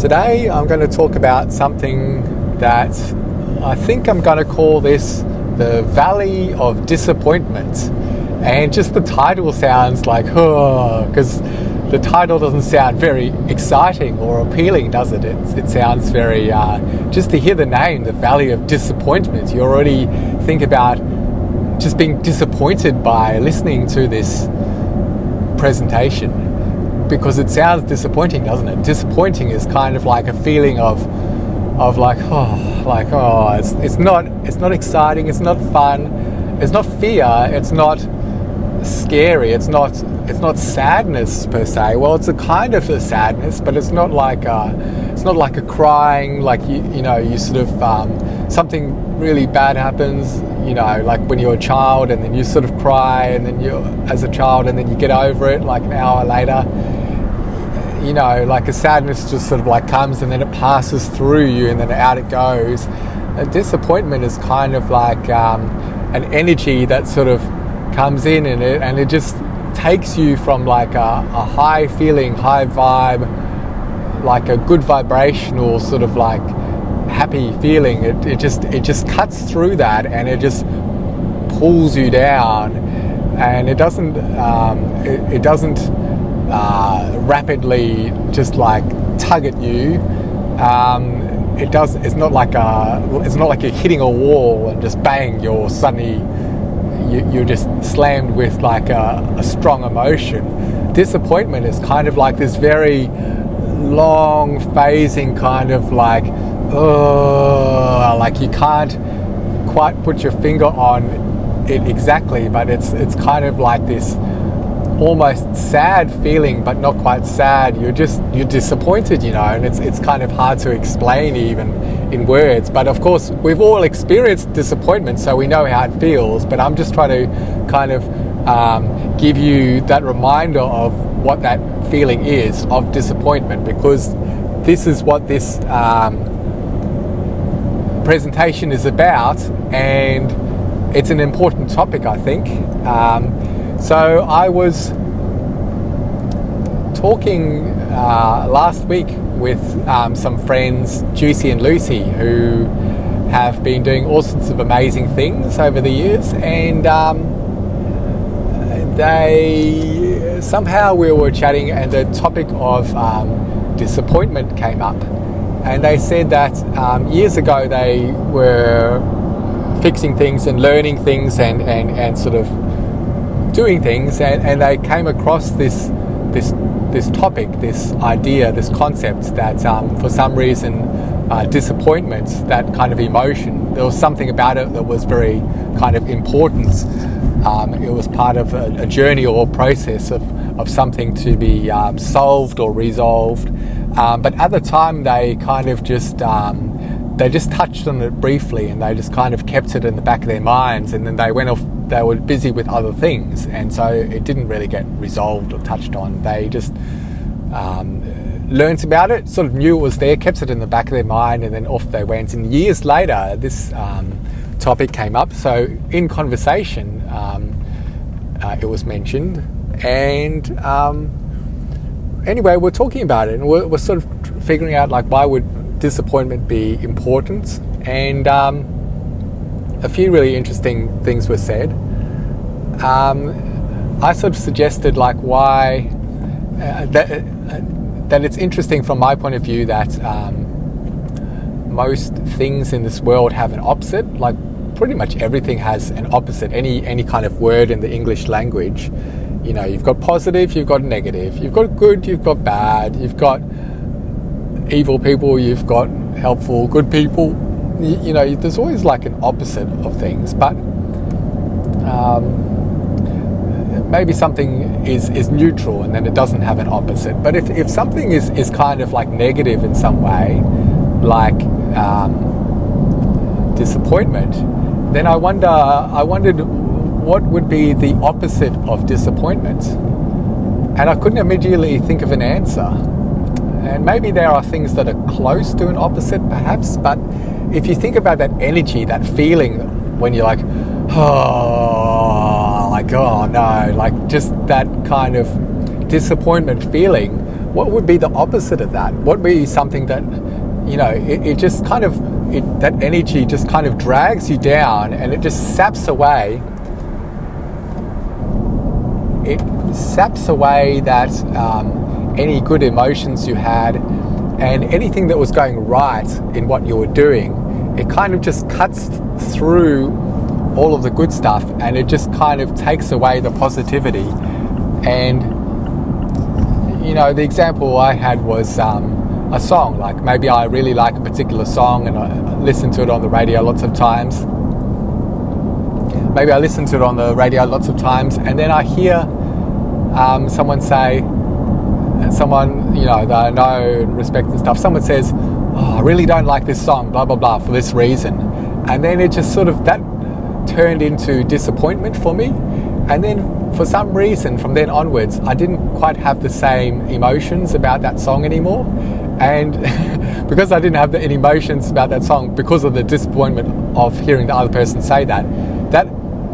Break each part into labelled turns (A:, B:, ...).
A: Today I'm going to talk about something that I think I'm going to call this the Valley of Disappointment. And just the title sounds like, because the title doesn't sound very exciting or appealing, does it? It sounds very, just to hear the name, the Valley of Disappointment, you already think about just being disappointed by listening to this presentation. Because it sounds disappointing, doesn't it? Disappointing is kind of like a feeling of it's not exciting, it's not fun, it's not fear, it's not scary, it's not sadness per se. Well, it's a kind of a sadness, but it's not like a crying, like you sort of something really bad happens, like when you're a child and then you sort of cry and then you as a child and then you get over it like an hour later. Like a sadness just sort of like comes and then it passes through you and then out it goes. A disappointment is kind of like an energy that sort of comes in and it just takes you from like a high feeling, high vibe, like a good vibrational sort of like happy feeling. It just cuts through that and it just pulls you down, and it doesn't rapidly just like tug at you. It's not like you're hitting a wall and just bang, you're just slammed with like a strong emotion. Disappointment is kind of like this very long phasing kind of like you can't quite put your finger on it exactly, but it's kind of like this almost sad feeling, but not quite sad. You're disappointed, and it's kind of hard to explain even in words. But of course, we've all experienced disappointment, so we know how it feels. But I'm just trying to kind of give you that reminder of what that feeling is of disappointment, because this is what this presentation is about, and it's an important topic, I think. So I was talking last week with some friends, Juicy and Lucy, who have been doing all sorts of amazing things over the years, and we were chatting and the topic of disappointment came up, and they said that years ago they were fixing things and learning things and sort of doing things, and they came across this topic, this idea, this concept that for some reason disappointment, that kind of emotion, there was something about it that was very kind of important. It was part of a journey or process of something to be solved or resolved, but at the time they kind of just touched on it briefly, and they just kind of kept it in the back of their minds, and then they went off. They were busy with other things, and so it didn't really get resolved or touched on. They just learnt about it, sort of knew it was there, kept it in the back of their mind, and then off they went. And years later, this topic came up. So in conversation, it was mentioned, and anyway, we're talking about it, and we're sort of figuring out like why would disappointment be important, and a few really interesting things were said. I sort of suggested like why that it's interesting from my point of view that most things in this world have an opposite. Like pretty much everything has an opposite. Any kind of word in the English language, you've got positive, you've got negative, you've got good, you've got bad, you've got evil people, you've got helpful, good people. There's always like an opposite of things, but maybe something is neutral and then it doesn't have an opposite. But if something is kind of like negative in some way, like disappointment, then I wondered what would be the opposite of disappointment, and I couldn't immediately think of an answer. And maybe there are things that are close to an opposite, perhaps, but if you think about that energy, that feeling when you're like, oh no, like just that kind of disappointment feeling, what would be the opposite of that? What would be something that, it just kind of, that energy just kind of drags you down, and it just saps away. It saps away that any good emotions you had, and anything that was going right in what you were doing. It kind of just cuts through all of the good stuff, and it just kind of takes away the positivity. And the example I had was a song. Like, maybe I really like a particular song and I listen to it on the radio lots of times. Maybe I listen to it on the radio lots of times, and then I hear someone say, someone that I know and respect and stuff, someone says, "Oh, I really don't like this song, blah blah blah, for this reason," and then it just sort of, that turned into disappointment for me. And then for some reason from then onwards, I didn't quite have the same emotions about that song anymore. And because I didn't have any emotions about that song, because of the disappointment of hearing the other person say that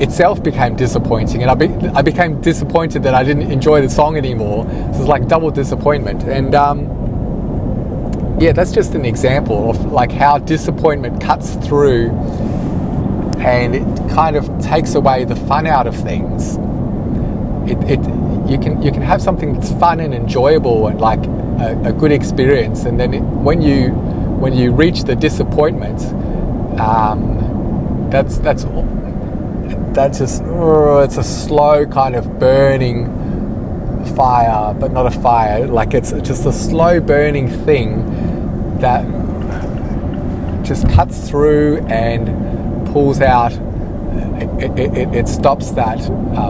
A: itself became disappointing, and I became disappointed that I didn't enjoy the song anymore. So it was like double disappointment. And that's just an example of like how disappointment cuts through, and it kind of takes away the fun out of things. You can have something that's fun and enjoyable and like a good experience, and then when you reach the disappointment, that's just it's a slow kind of burning fire, but not a fire. Like, it's just a slow burning thing that just cuts through and pulls out. It stops that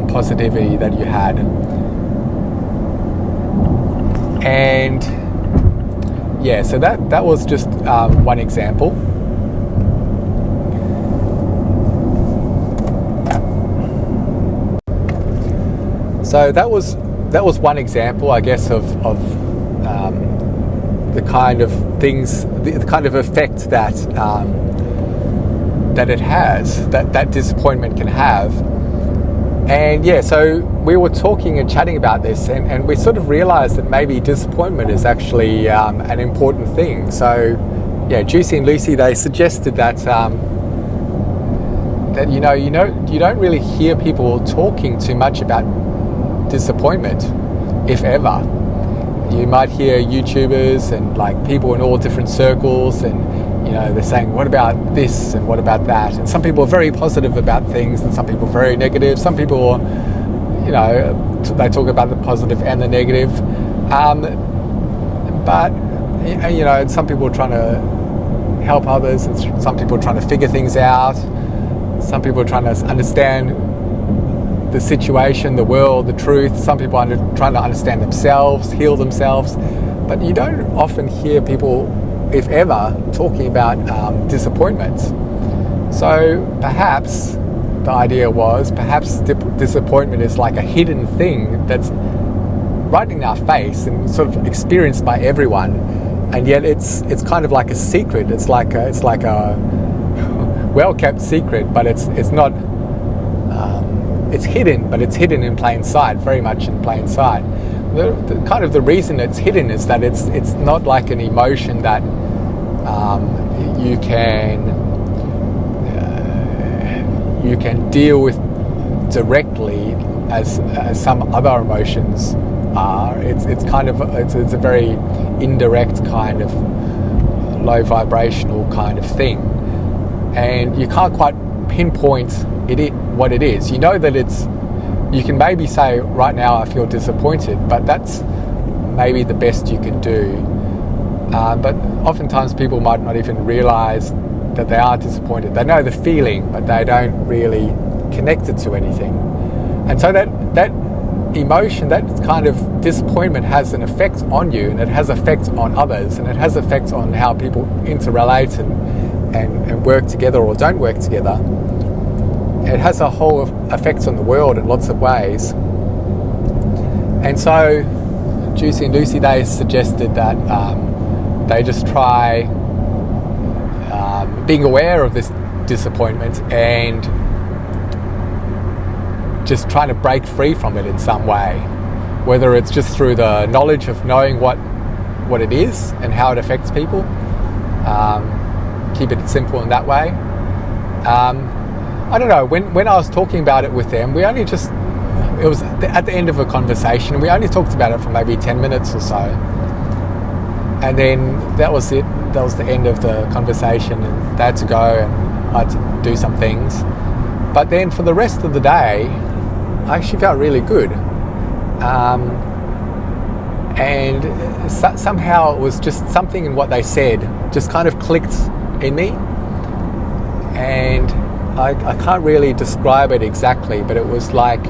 A: positivity that you had. And so that was just one example. So that was one example, I guess, of the kind of things, the kind of effect that it has, that disappointment can have. And so we were talking and chatting about this, and we sort of realized that maybe disappointment is actually an important thing. So Juicy and Lucy, they suggested that you don't really hear people talking too much about disappointment, if ever. You might hear YouTubers and like people in all different circles, and they're saying, what about this and what about that? And some people are very positive about things, and some people are very negative. Some people, they talk about the positive and the negative. But some people are trying to help others, and some people are trying to figure things out. Some people are trying to understand the situation, the world, the truth. Some people are trying to understand themselves, heal themselves. But you don't often hear people, if ever, talking about disappointments. So perhaps the idea was, disappointment is like a hidden thing that's right in our face and sort of experienced by everyone, and yet it's kind of like a secret. It's like a well-kept secret, but it's not. It's hidden, but it's hidden in plain sight, very much in plain sight. The reason it's hidden is that it's not like an emotion that you can deal with directly as some other emotions are. It's a very indirect kind of low vibrational kind of thing, and you can't quite pinpoint what it is. You know that you can maybe say, right now I feel disappointed, but that's maybe the best you can do. But oftentimes people might not even realize that they are disappointed. They know the feeling, but they don't really connect it to anything. And so that emotion, that kind of disappointment, has an effect on you, and it has effects on others, and it has effects on how people interrelate and work together or don't work together. It has a whole effect on the world in lots of ways. And so Juicy and Lucy, they suggested that they just try being aware of this disappointment and just trying to break free from it in some way. whether it's just through the knowledge of knowing what it is and how it affects people. Keep it simple in that way. I don't know, when I was talking about it with them, it was at the end of a conversation, and we only talked about it for maybe 10 minutes or so. And then that was it. That was the end of the conversation, and they had to go and I had to do some things. But then for the rest of the day, I actually felt really good. And somehow it was just something in what they said just kind of clicked in me. And I can't really describe it exactly, but it was like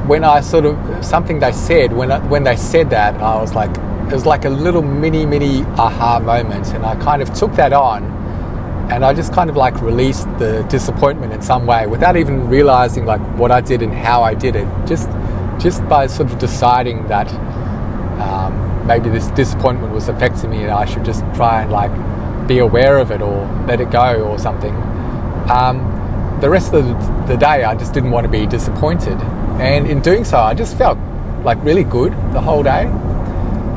A: when I sort of, something they said, when they said that, I was like, it was like a little mini aha moment, and I kind of took that on, and I just kind of like released the disappointment in some way without even realizing like what I did and how I did it, just by sort of deciding that maybe this disappointment was affecting me and I should just try and like be aware of it or let it go or something. The rest of the day I just didn't want to be disappointed, and in doing so I just felt like really good the whole day.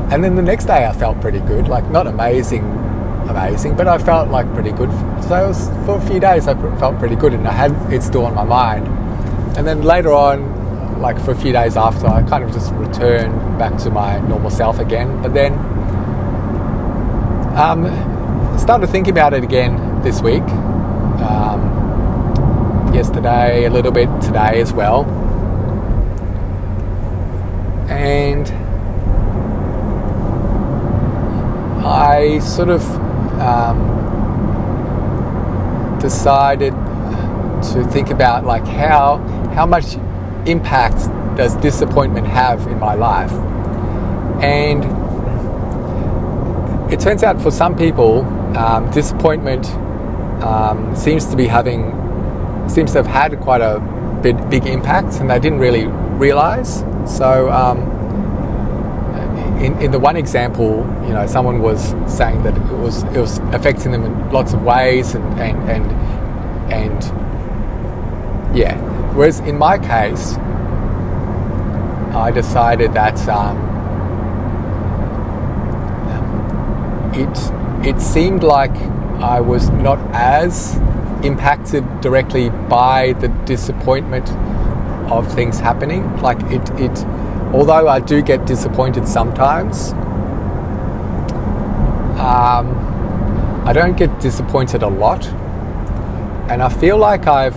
A: And then the next day I felt pretty good, like not amazing, but I felt like pretty good. So it was, for a few days I felt pretty good, and I had it still on my mind. And then later on, like for a few days after, I kind of just returned back to my normal self again. But then started thinking about it again this week. Yesterday, a little bit today as well. And I sort of decided to think about like how much impact does disappointment have in my life. And it turns out for some people, disappointment seems to have had quite a big impact, and they didn't really realize. So in the one example, you know, someone was saying that it was affecting them in lots of ways, and yeah. Whereas in my case, I decided that it seemed like I was not as impacted directly by the disappointment of things happening. Like it although I do get disappointed sometimes, I don't get disappointed a lot, and I feel like I've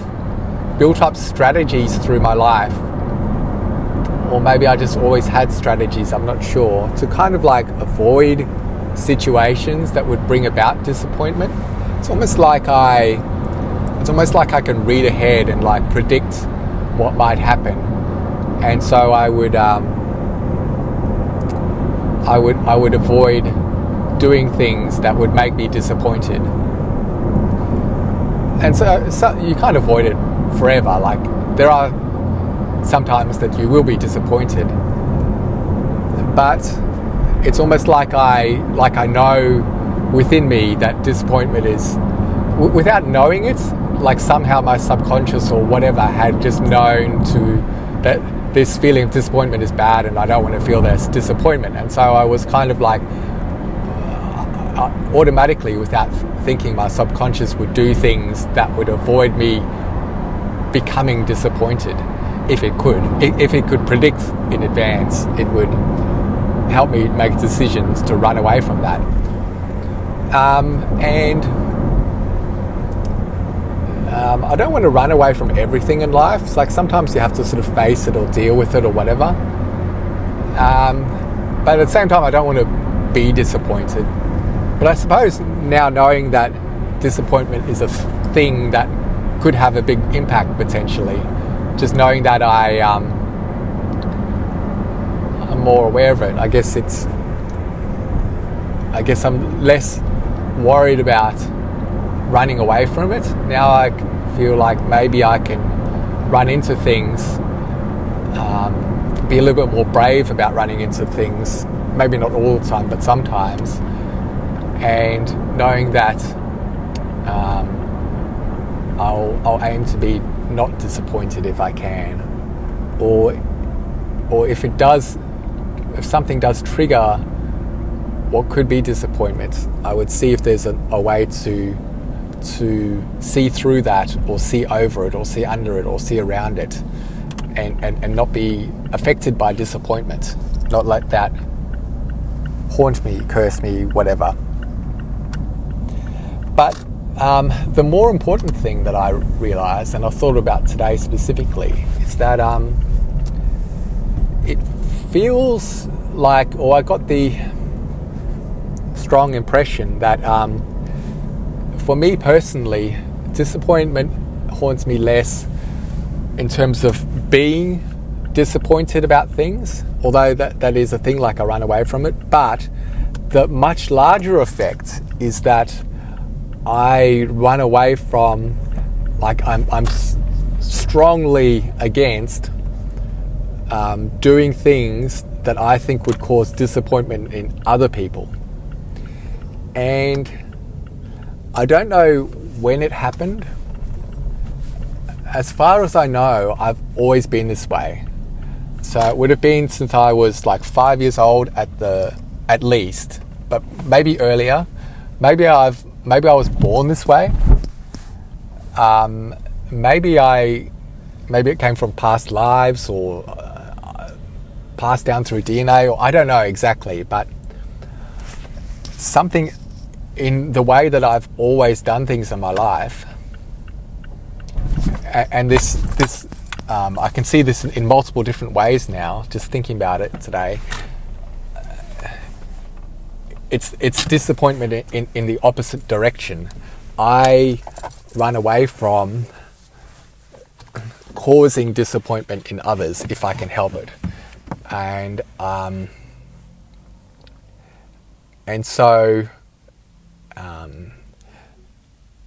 A: built up strategies through my life, or maybe I just always had strategies, I'm not sure, to kind of like avoid situations that would bring about disappointment. It's almost like I can read ahead and like predict what might happen, and so I would avoid doing things that would make me disappointed. And so you can't avoid it forever. Like there are sometimes that you will be disappointed, but it's almost like I know within me that disappointment is, without knowing it, like somehow my subconscious or whatever had just known that this feeling of disappointment is bad and I don't want to feel this disappointment. And so I was kind of like automatically, without thinking, my subconscious would do things that would avoid me becoming disappointed. If it could predict in advance, it would help me make decisions to run away from that. I don't want to run away from everything in life. It's like sometimes you have to sort of face it or deal with it or whatever. But at the same time, I don't want to be disappointed. But I suppose now, knowing that disappointment is a thing that could have a big impact potentially, just knowing that I'm more aware of it, I guess I'm less worried about running away from it. Now I feel like maybe I can run into things, be a little bit more brave about running into things, maybe not all the time, but sometimes, and knowing that I'll aim to be not disappointed if I can. or if something does trigger what could be disappointment, I would see if there's a way to see through that, or see over it, or see under it, or see around it, and not be affected by disappointment, not let that haunt me, curse me, whatever. But the more important thing that I realised, and I've thought about today specifically, is that it feels like, or I got the strong impression that for me personally, disappointment haunts me less in terms of being disappointed about things, although that is a thing, like I run away from it. But the much larger effect is that I run away from, like, I'm strongly against doing things that I think would cause disappointment in other people. And I don't know when it happened. As far as I know, I've always been this way. So it would have been since I was like 5 years old at least, but maybe earlier. Maybe I was born this way. Maybe it came from past lives, or passed down through DNA, or I don't know exactly, but something in the way that I've always done things in my life, and this I can see this in multiple different ways now, just thinking about it today. It's disappointment in the opposite direction. I run away from causing disappointment in others if I can help it. And so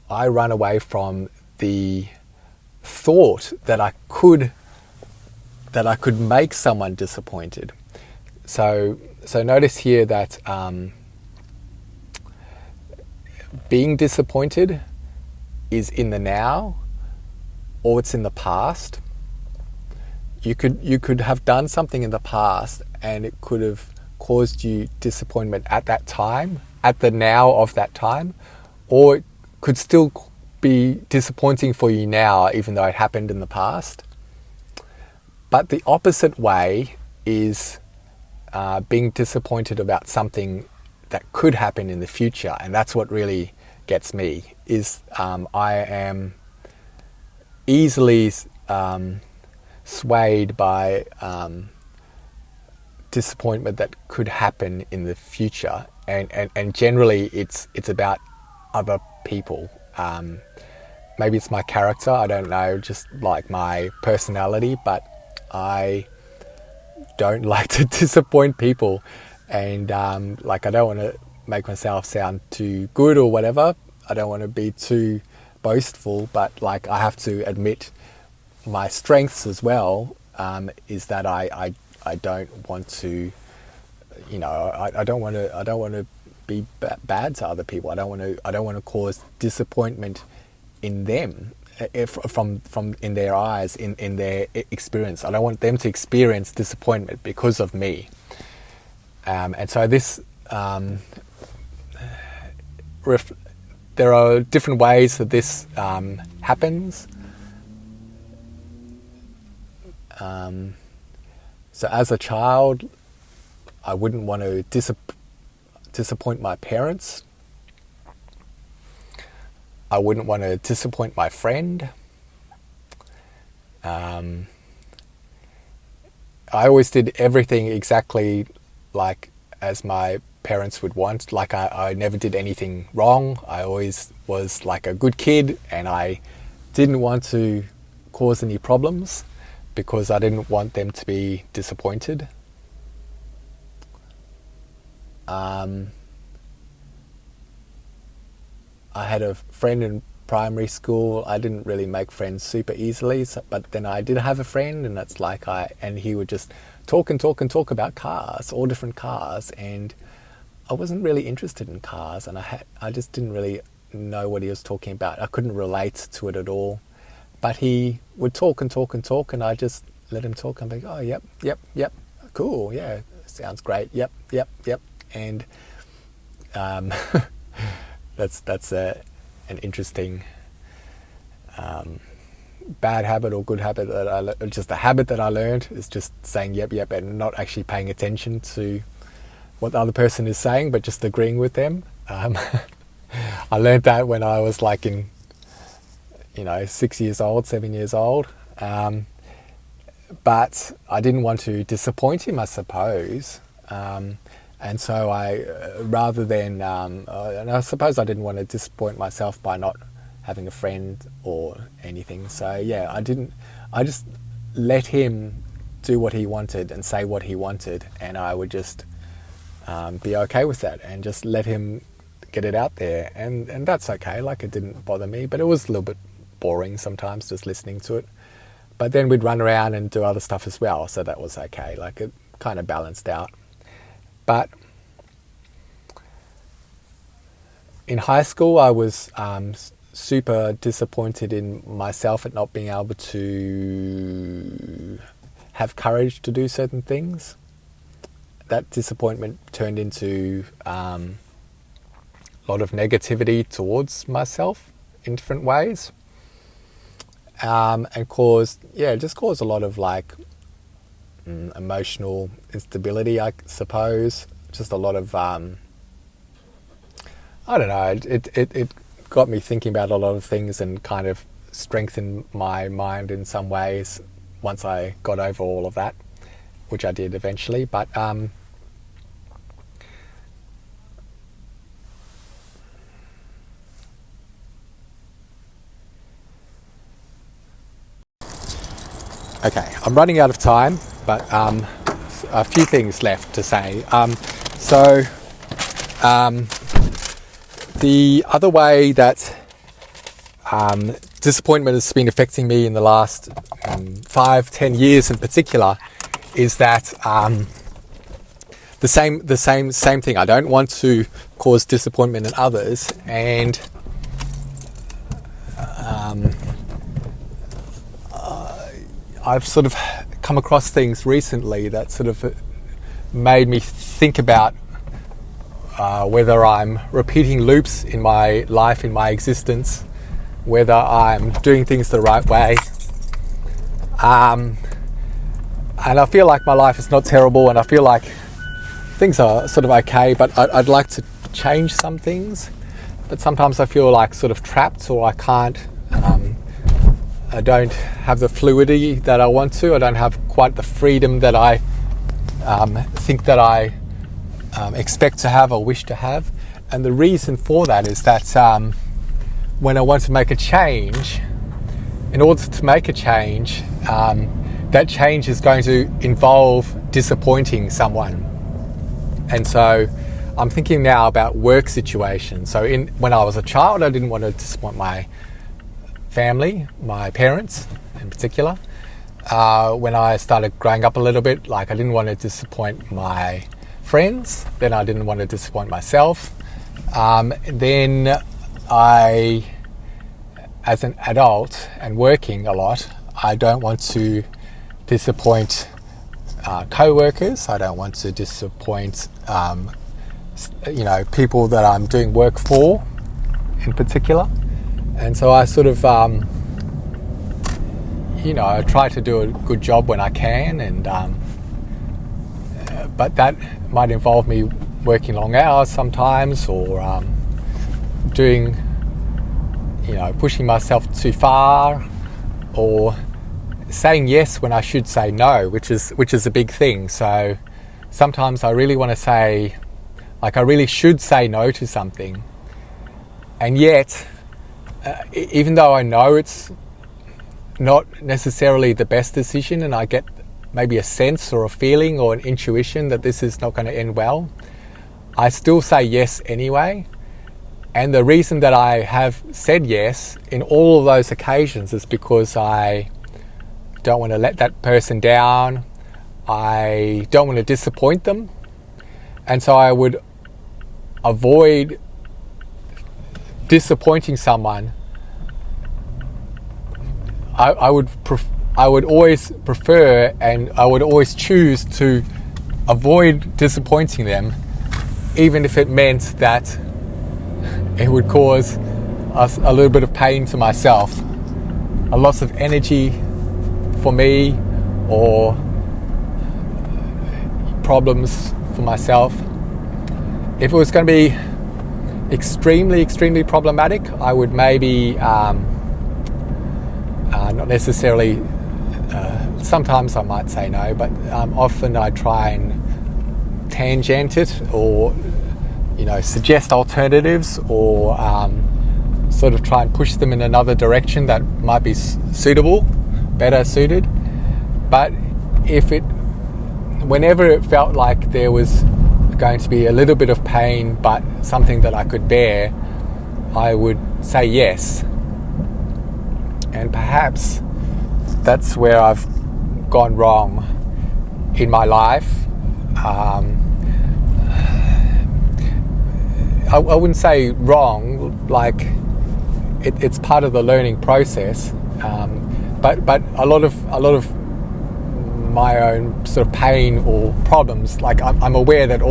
A: I run away from the thought that I could make someone disappointed. So notice here that being disappointed is in the now, or it's in the past. You could have done something in the past, and it could have caused you disappointment at that time, at the now of that time, or it could still be disappointing for you now, even though it happened in the past. But the opposite way is being disappointed about something that could happen in the future, and that's what really gets me. Is I am easily swayed by disappointment that could happen in the future, and generally it's about other people. Maybe it's my character, I don't know, just like my personality, but I don't like to disappoint people, and like I don't want to make myself sound too good or whatever. I don't want to be too boastful, but like I have to admit my strengths as well, is that I don't want to, you know, I don't want to be bad to other people. I don't want to cause disappointment in them, from in their eyes, in their experience. I don't want them to experience disappointment because of me. And so this, there are different ways that this happens. So as a child, I wouldn't want to disappoint my parents. I wouldn't want to disappoint my friend. I always did everything exactly like as my parents would want. Like I never did anything wrong. I always was like a good kid, and I didn't want to cause any problems because I didn't want them to be disappointed. I had a friend in primary school. I didn't really make friends super easily, but then I did have a friend, and it's like and he would just talk about cars, all different cars, and I wasn't really interested in cars, and I just didn't really know what he was talking about. I couldn't relate to it at all. But he would talk, and I just let him talk. I'm like, oh, yep, cool, yeah, sounds great, yep. And that's an interesting bad habit or good habit that just a habit that I learned, is just saying yep, and not actually paying attention to what the other person is saying, but just agreeing with them. I learned that when I was like in 6 years old, 7 years old. But I didn't want to disappoint him, I suppose. And so I, rather than, and I suppose I didn't want to disappoint myself by not having a friend or anything. So yeah, I just let him do what he wanted and say what he wanted. And I would just be okay with that and just let him get it out there. And that's okay. Like, it didn't bother me, but it was a little bit boring sometimes just listening to it. But then we'd run around and do other stuff as well. So that was okay. Like, it kind of balanced out. But in high school, I was super disappointed in myself at not being able to have courage to do certain things. That disappointment turned into a lot of negativity towards myself in different ways. And caused a lot of like emotional instability, I suppose. Just a lot of, I don't know, it got me thinking about a lot of things and kind of strengthened my mind in some ways once I got over all of that, which I did eventually. But okay, I'm running out of time, but a few things left to say. The other way that disappointment has been affecting me in the last 5-10 years in particular is that the same thing. I don't want to cause disappointment in others, and I've sort of come across things recently that sort of made me think about whether I'm repeating loops in my life, in my existence, whether I'm doing things the right way. And I feel like my life is not terrible, and I feel like things are sort of okay, but I'd like to change some things. But sometimes I feel like sort of trapped, or I can't, I don't have the fluidity that I want to. I don't have quite the freedom that I think that I expect to have or wish to have. And the reason for that is that when I want to make a change, in order to make a change, that change is going to involve disappointing someone. And so I'm thinking now about work situations. So when I was a child, I didn't want to disappoint my family, my parents in particular. When I started growing up a little bit, like, I didn't want to disappoint my friends. Then I didn't want to disappoint myself. Then I, as an adult and working a lot, I don't want to disappoint co-workers. I don't want to disappoint people that I'm doing work for in particular. And so I sort of I try to do a good job when I can, and but that might involve me working long hours sometimes, or doing, pushing myself too far, or saying yes when I should say no, which is a big thing. So sometimes I really want to say, like, I really should say no to something, and yet even though I know it's not necessarily the best decision, and I get maybe a sense or a feeling or an intuition that this is not going to end well, I still say yes anyway. And the reason that I have said yes in all of those occasions is because I don't want to let that person down. I don't want to disappoint them. And so I would avoid disappointing someone. I would I would always prefer and I would always choose to avoid disappointing them, even if it meant that it would cause us a little bit of pain to myself, a loss of energy for me, or problems for myself. If it was going to be extremely problematic, I would maybe not necessarily, sometimes I might say no, but often I try and tangent it, or suggest alternatives, or sort of try and push them in another direction that might be better suited. But whenever it felt like there was going to be a little bit of pain but something that I could bear, I would say yes. And perhaps that's where I've gone wrong in my life. I wouldn't say wrong, like it's part of the learning process, but a lot of my own sort of pain or problems, like I'm aware that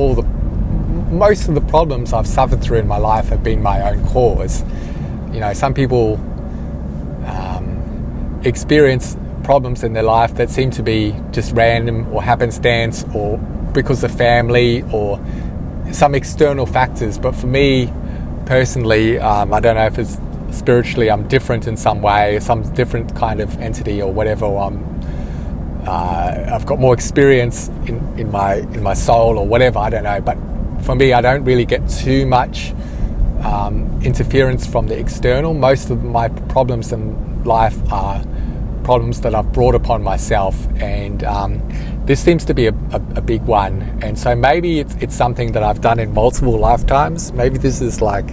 A: most of the problems I've suffered through in my life have been my own cause. Some people experience problems in their life that seem to be just random or happenstance, or because of family or some external factors. But for me personally, I don't know if it's spiritually I'm different in some way, some different kind of entity or whatever. I've got more experience in my soul or whatever, I don't know. But for me, I don't really get too much interference from the external. Most of my problems in life are problems that I've brought upon myself, and this seems to be a big one. And so maybe it's something that I've done in multiple lifetimes. Maybe this is like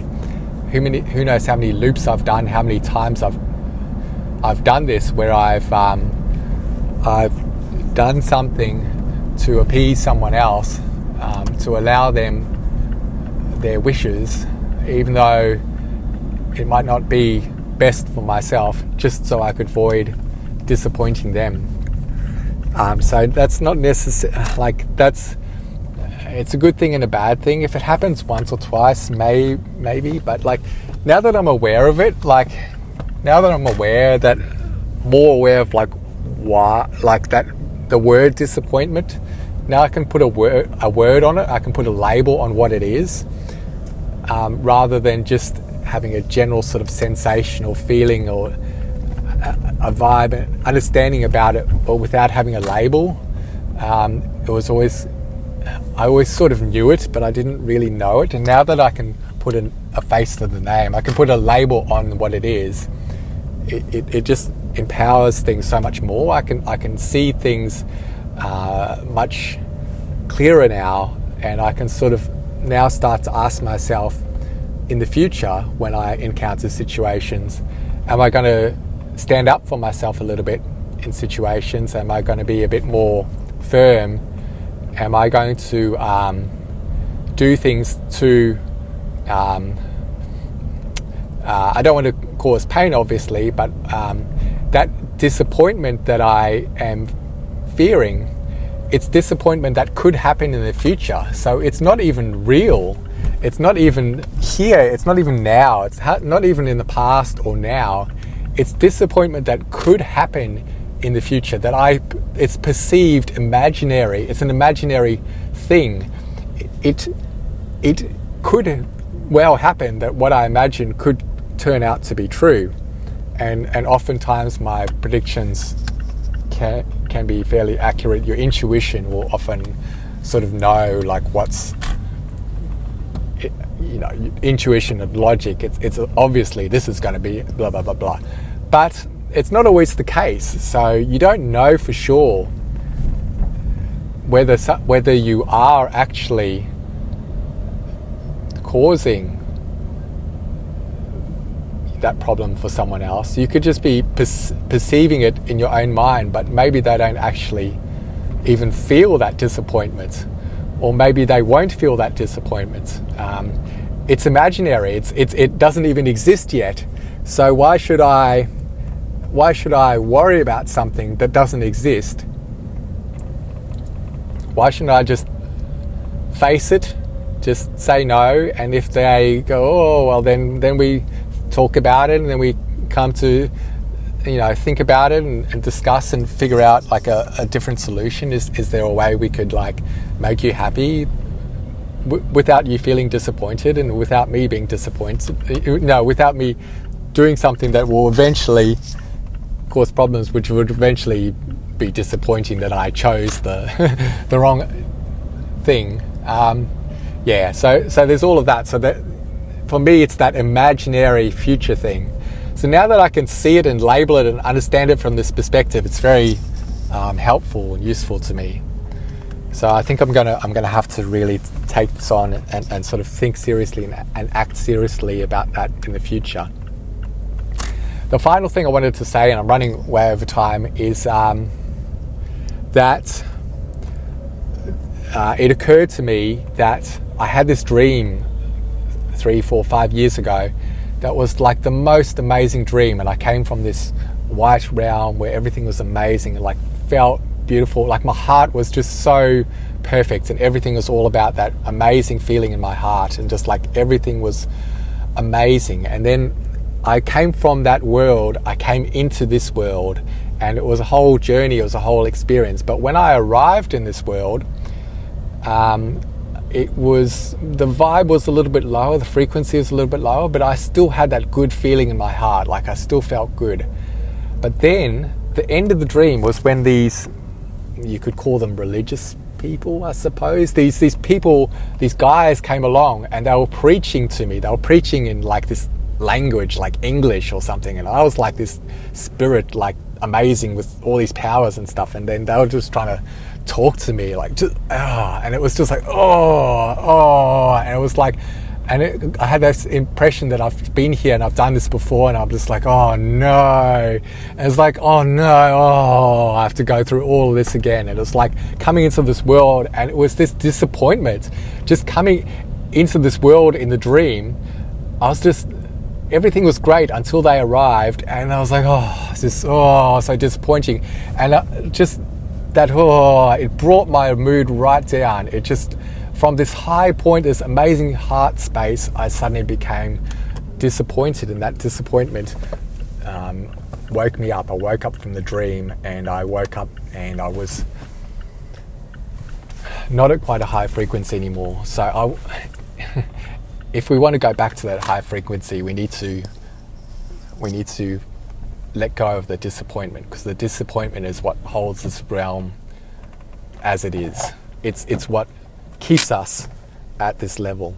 A: who knows how many loops I've done, how many times I've done this, where I've done something to appease someone else, to allow them their wishes, even though it might not be best for myself, just so I could avoid disappointing them. So that's not necessary. It's a good thing and a bad thing. If it happens once or twice, maybe. But now that I'm aware of it, now that I'm more aware of why, that the word disappointment, now I can put a word on it. I can put a label on what it is, rather than just having a general sort of sensation or feeling or a vibe and understanding about it, but without having a label. I always sort of knew it, but I didn't really know it. And now that I can put a face to the name, I can put a label on what it is, it just empowers things so much more. I can see things much clearer now, and I can sort of now start to ask myself in the future, when I encounter situations, am I going to stand up for myself a little bit in situations? Am I going to be a bit more firm? Am I going to do things to I don't want to cause pain, obviously, but that disappointment that I am fearing, it's disappointment that could happen in the future. So it's not even real. It's not even here. It's not even now. It's not even in the past or now. It's disappointment that could happen in the future, it's perceived imaginary. It's an imaginary thing. It could well happen that what I imagine could turn out to be true. And oftentimes my predictions can be fairly accurate. Your intuition will often sort of know what's, intuition and logic. It's obviously this is going to be blah blah blah blah, but it's not always the case. So you don't know for sure whether you are actually causing that problem for someone else. You could just be perceiving it in your own mind, but maybe they don't actually even feel that disappointment, or maybe they won't feel that disappointment. It's imaginary. It doesn't even exist yet. So why should I why should I worry about something that doesn't exist? Why shouldn't I just face it, just say no, and if they go, oh, well, then we talk about it, and then we come to, think about it and discuss and figure out like a different solution. Is there a way we could like make you happy without you feeling disappointed, and without me being disappointed? No, without me doing something that will eventually cause problems, which would eventually be disappointing that I chose the the wrong thing. So there's all of that. So that for me, it's that imaginary future thing. So now that I can see it and label it and understand it from this perspective, it's very helpful and useful to me. So I think I'm gonna have to really take this on and sort of think seriously and act seriously about that in the future. The final thing I wanted to say, and I'm running way over time, is that it occurred to me that I had this dream 3, 4, 5 years ago that was like the most amazing dream, and I came from this white realm where everything was amazing and like felt beautiful, like my heart was just so perfect, and everything was all about that amazing feeling in my heart, and just like everything was amazing. And then I came from that world, I came into this world, and it was a whole journey, it was a whole experience. But when I arrived in this world, the vibe was a little bit lower, the frequency was a little bit lower, but I still had that good feeling in my heart, like I still felt good. But then the end of the dream was when these, you could call them religious people, I suppose, these people, these guys came along, and they were preaching to me. They were preaching in like this language, like English or something, and I was like this spirit, like amazing with all these powers and stuff, and then they were just trying to talk to me, like just and it was just like and it was like, I had this impression that I've been here and I've done this before, and I'm just like, oh no, and it's like, oh no, I have to go through all of this again. And it was like coming into this world, and it was this disappointment just coming into this world in the dream. Everything was great until they arrived, and I was like, this is so disappointing. And just that, it brought my mood right down. It just, from this high point, this amazing heart space, I suddenly became disappointed, and that disappointment woke me up. I woke up from the dream, and I woke up and I was not at quite a high frequency anymore. So if we want to go back to that high frequency, we need to let go of the disappointment, because the disappointment is what holds this realm as it is. It's what keeps us at this level.